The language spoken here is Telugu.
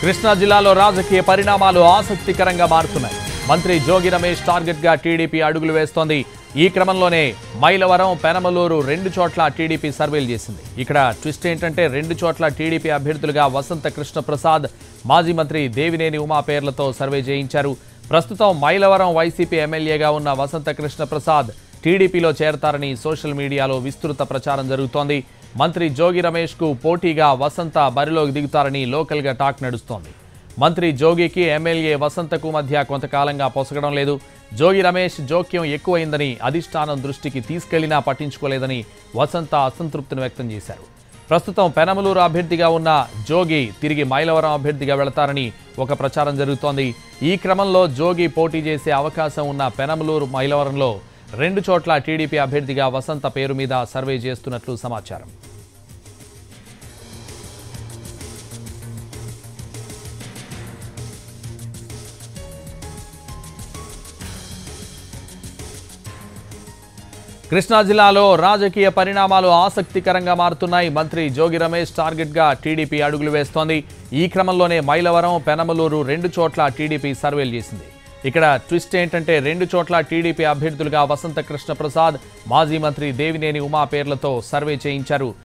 కృష్ణా జిల్లాలో రాజకీయ పరిణామాలు ఆసక్తికరంగా మారుతున్నాయి. మంత్రి జోగి రమేష్ టార్గెట్ గా టీడీపీ అడుగులు వేస్తోంది. ఈ క్రమంలోనే మైలవరం, పెనమలూరు రెండు చోట్ల టీడీపీ సర్వేలు చేసింది. ఇక్కడ ట్విస్ట్ ఏంటంటే రెండు చోట్ల టీడీపీ అభ్యర్థులుగా వసంత కృష్ణ ప్రసాద్, మాజీ మంత్రి దేవినేని ఉమా పేర్లతో సర్వే చేయించారు. ప్రస్తుతం మైలవరం వైసీపీ ఎమ్మెల్యేగా ఉన్న వసంత కృష్ణ ప్రసాద్ టీడీపీలో చేరతారని సోషల్ మీడియాలో విస్తృత ప్రచారం జరుగుతోంది. మంత్రి జోగి రమేష్ కు పోటీగా వసంత బరిలోకి దిగుతారని లోకల్ గా టాక్ నడుస్తోంది. మంత్రి జోగికి ఎమ్మెల్యే వసంతకు మధ్య కొంతకాలంగా పొసగడం లేదు. జోగి రమేష్ జోక్యం ఎక్కువైందని అధిష్టానం దృష్టికి తీసుకెళ్లినా పట్టించుకోలేదని వసంత అసంతృప్తిని వ్యక్తం చేశారు. ప్రస్తుతం పెనమలూరు అభ్యర్థిగా ఉన్న జోగి తిరిగి మైలవరం అభ్యర్థిగా వెళతారని ఒక ప్రచారం జరుగుతోంది. ఈ క్రమంలో జోగి పోటీ చేసే అవకాశం ఉన్న పెనమలూరు, మైలవరంలో రెండు చోట్ల టీడీపీ అభ్యర్థిగా వసంత పేరు మీద సర్వే చేస్తున్నట్లు సమాచారం. కృష్ణా జిల్లాలో రాజకీయ పరిణామాలు ఆసక్తికరంగా మారుతున్నాయి. మంత్రి జోగి రమేష్ టార్గెట్ గా టీడీపీ అడుగులు వేస్తోంది. ఈ క్రమంలోనే మైలవరం, పెనమలూరు రెండు చోట్ల టీడీపీ సర్వేలు చేసింది. ఇక్కడ ట్విస్ట్ ఏంటంటే రెండు చోట్ల టీడీపీ అభ్యర్థులుగా వసంత కృష్ణ ప్రసాద్, మాజీ మంత్రి దేవినేని ఉమా పేర్లతో సర్వే చేయించారు.